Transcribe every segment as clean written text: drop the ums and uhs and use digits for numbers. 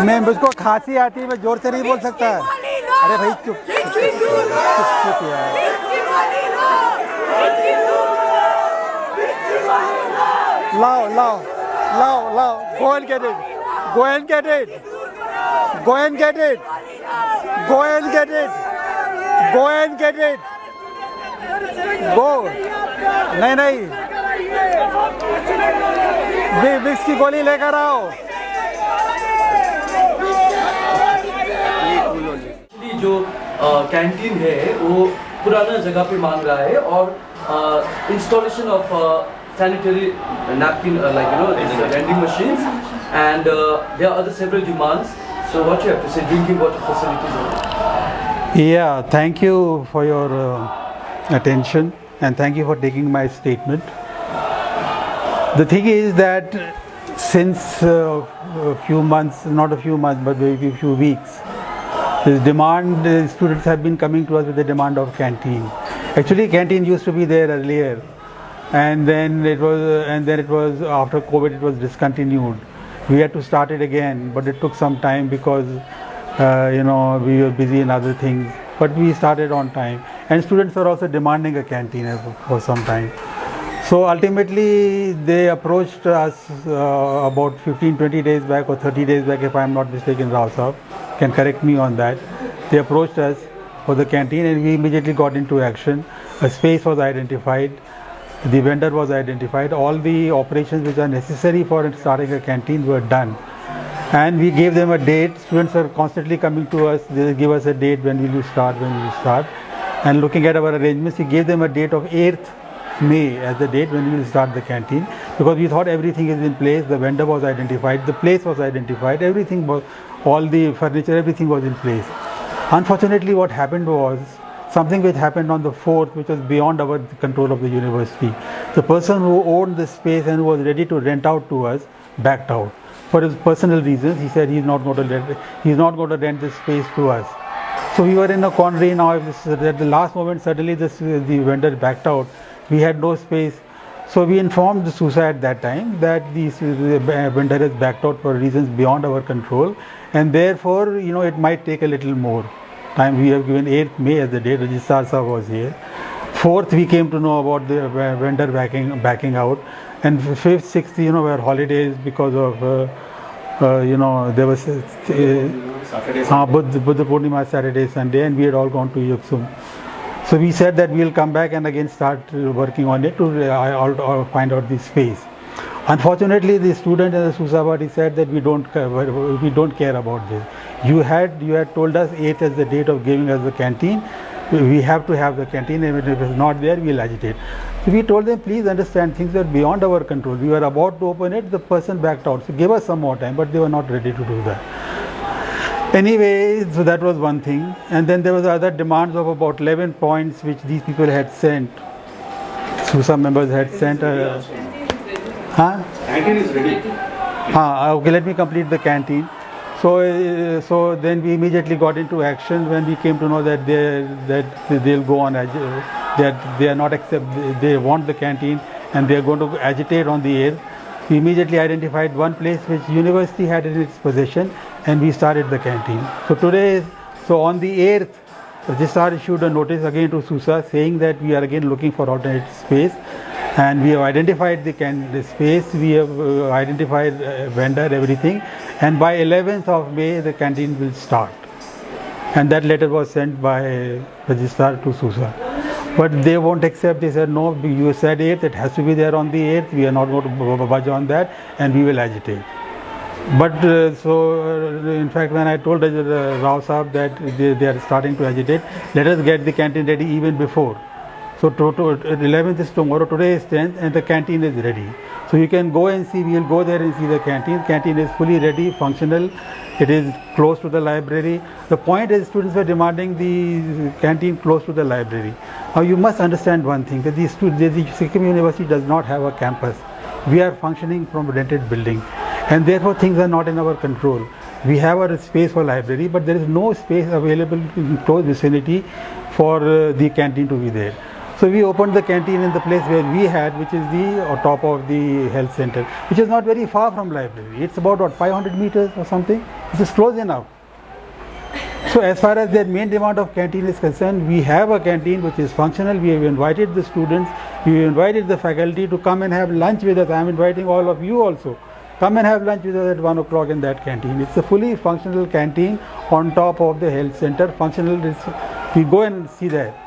मैं मुझको खांसी आती है, मैं जोर से नहीं बोल सकता। अरे भाई चुप चुप यार। लाओ लाओ लाओ लाओ, go and get it, go and get it, go and get it, go and get it, go and get it, go। नहीं नहीं, विक्स की गोली लेकर आओ। जो कैंटीन है वो पुराना जगह पे मांग रहा है और installation of sanitary napkin, like these vending machines, and there are other several demands. So what you have to say, drinking water facilities? Yeah, thank you for your attention and thank you for taking my statement. The thing is that since a few months, not a few months, but maybe a few weeks, this demand, students have been coming to us with the demand of canteen. Actually, canteen used to be there earlier, and then it was after COVID it was discontinued. We had to start it again, but it took some time because we were busy in other things. But we started on time, and students were also demanding a canteen for some time. So ultimately they approached us about 15-20 days back or 30 days back, if I am not mistaken. Rao Saab can correct me on that. They approached us for the canteen and we immediately got into action. A space was identified, the vendor was identified, all the operations which are necessary for starting a canteen were done, and we gave them a date. Students are constantly coming to us, they give us a date, when will you start, and looking at our arrangements, we gave them a date of 8th May as the date when we will start the canteen, because we thought everything is in place, the vendor was identified, the place was identified, everything was, all the furniture, everything was in place. Unfortunately, what happened was something which happened on the 4th, which was beyond our control of the university. The person who owned the space and who was ready to rent out to us backed out for his personal reasons. He said he's not going to rent this space to us. So we were in a quandary now. At the last moment, suddenly the vendor backed out. We had no space. So we informed the SUSA at that time that the vendor has backed out for reasons beyond our control, and therefore it might take a little more time. We have given 8th May as the date. Registrar Sahab was here. 4th we came to know about the vendor backing out, and 5th, 6th were holidays because of there was Buddha Purnima, Saturday, Sunday, and we had all gone to Yuksum. So we said that we will come back and again start working on it to find out the space. Unfortunately, the student and the SUSA body said that we don't care about this. You had told us 8th as the date of giving us the canteen. We have to have the canteen, and if it's not there, we'll agitate. So we told them, please understand, things are beyond our control. We were about to open it, the person backed out. So give us some more time, but they were not ready to do that. Anyway, so that was one thing, and then there was other demands of about 11 points which these people had sent. SUSA members had sent. Canteen is ready. Okay, let me complete the canteen. So then we immediately got into action when we came to know that they'll go on that they are not they want the canteen and they are going to agitate on the air. We immediately identified one place which university had in its possession, and we started the canteen. So on the 8th, Registrar issued a notice again to SUSA saying that we are again looking for alternate space, and we have identified the space, we have identified vendor, everything, and by 11th of May the canteen will start. And that letter was sent by Registrar to SUSA. But they won't accept. They said, no, you said 8th, it has to be there on the 8th, we are not going to budge on that, and we will agitate. But in fact, when I told Rao Saab that they are starting to agitate, let us get the canteen ready even before. So 11th is tomorrow, today is 10th, and the canteen is ready. So you can go and see, we will go there and see the canteen. Canteen is fully ready, functional. It is close to the library. The point is, students were demanding the canteen close to the library. Now you must understand one thing, that the Sikkim University does not have a campus. We are functioning from a rented building, and therefore things are not in our control. We have a space for library, but there is no space available in close vicinity for the canteen to be there. So we opened the canteen in the place where we had, which is the top of the health center, which is not very far from library. It's about what, 500 meters or something. It is close enough. So as far as their main demand of canteen is concerned, we have a canteen which is functional. We have invited the students, we have invited the faculty to come and have lunch with us. I am inviting all of you also. Come and have lunch with us at 1 o'clock in that canteen. It's a fully functional canteen on top of the health center. Functional, we go and see that.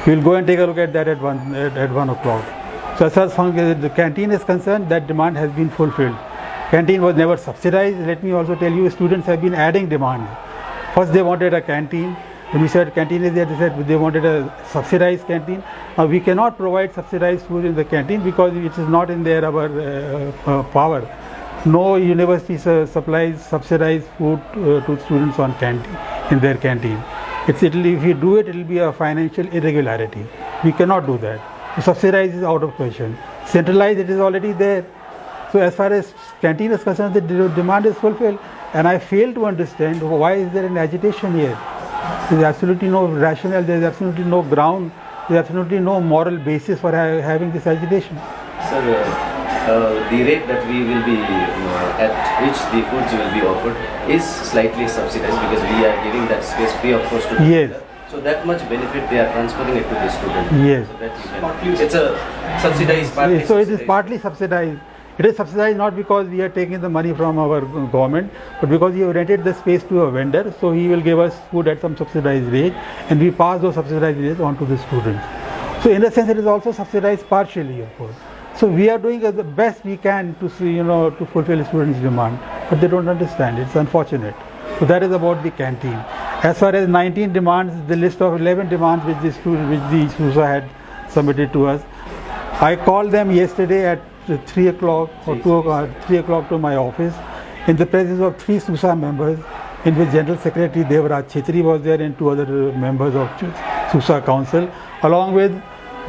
We'll go and take a look at that at 1 o'clock. So as far as the canteen is concerned, that demand has been fulfilled. Canteen was never subsidized. Let me also tell you, students have been adding demand. First they wanted a canteen. When we said canteen is there, they said they wanted a subsidized canteen. Now we cannot provide subsidized food in the canteen because it is not in their power. No university supplies subsidized food to students on canteen, in their canteen. If we do it, it will be a financial irregularity. We cannot do that. Subsidized is out of question. Centralized, it is already there. So as far as canteen is concerned, the demand is fulfilled. And I fail to understand why is there an agitation here. There is absolutely no rationale, there is absolutely no ground, there is absolutely no moral basis for having this agitation. Sir, the rate that we will be, at which the foods will be offered is slightly subsidized because we are giving that space free of cost to the Yes. So that much benefit they are transferring it to the student. Yes. So that you can, it's a subsidized part. So it is partly subsidized. It is subsidized not because we are taking the money from our government, but because we have rented the space to a vendor, so he will give us food at some subsidized rate, and we pass those subsidized rates on to the students. So in a sense, it is also subsidized partially, of course. So we are doing the best we can to see, to fulfill students' demand, but they don't understand. It's unfortunate. So that is about the canteen. As far as 19 demands, the list of 11 demands which the SUSA had submitted to us, I called them yesterday at 3 o'clock or 3 o'clock to my office in the presence of 3 SUSA members, in which General Secretary Devraj Chhetri was there and 2 other members of SUSA Council, along with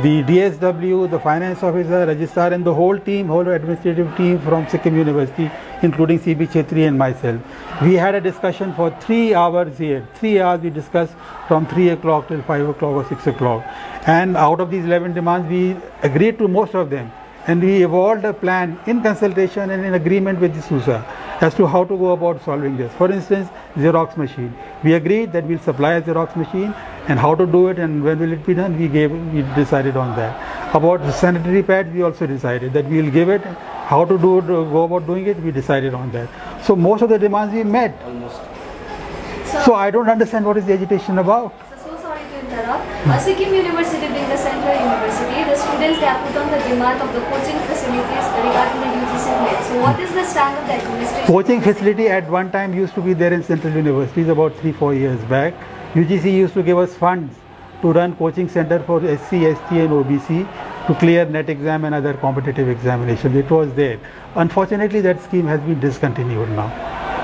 the DSW, the finance officer, registrar, and the whole team, whole administrative team from Sikkim University, including CB Chhetri and myself. We had a discussion for 3 hours here. 3 hours we discussed from 3 o'clock till 5 o'clock or 6 o'clock. And out of these 11 demands, we agreed to most of them. And we evolved a plan in consultation and in agreement with the SUSA as to how to go about solving this. For instance, Xerox machine. We agreed that we'll supply a Xerox machine, and how to do it and when will it be done, we decided on that. About the sanitary pads, we also decided that we'll give it. How to do it, go about doing it, we decided on that. So most of the demands we met. Almost. So I don't understand what is the agitation about. So sorry to interrupt. Sikkim University being the central university, the students they have put on the demand of the coaching facilities regarding the UGC net. So what is the stand of the administration? Coaching facility at one time used to be there in central universities about 3-4 years back. UGC used to give us funds to run coaching center for SC, ST and OBC to clear net exam and other competitive examinations. It was there. Unfortunately, that scheme has been discontinued now.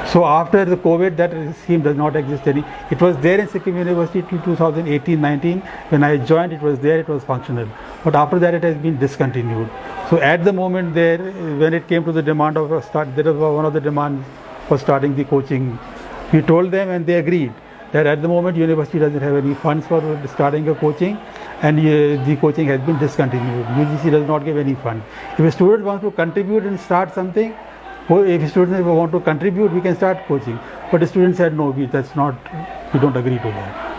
So after the COVID, that scheme does not exist any. It was there in Sikkim University till 2018-19. When I joined, it was there, it was functional. But after that, it has been discontinued. So at the moment there, when it came to the demand of a start, there was one of the demands for starting the coaching. We told them and they agreed that at the moment university doesn't have any funds for starting a coaching, and the coaching has been discontinued. UGC does not give any fund. If a student wants to contribute and start something, if students want to contribute, we can start coaching. But the students said no, we don't agree to that.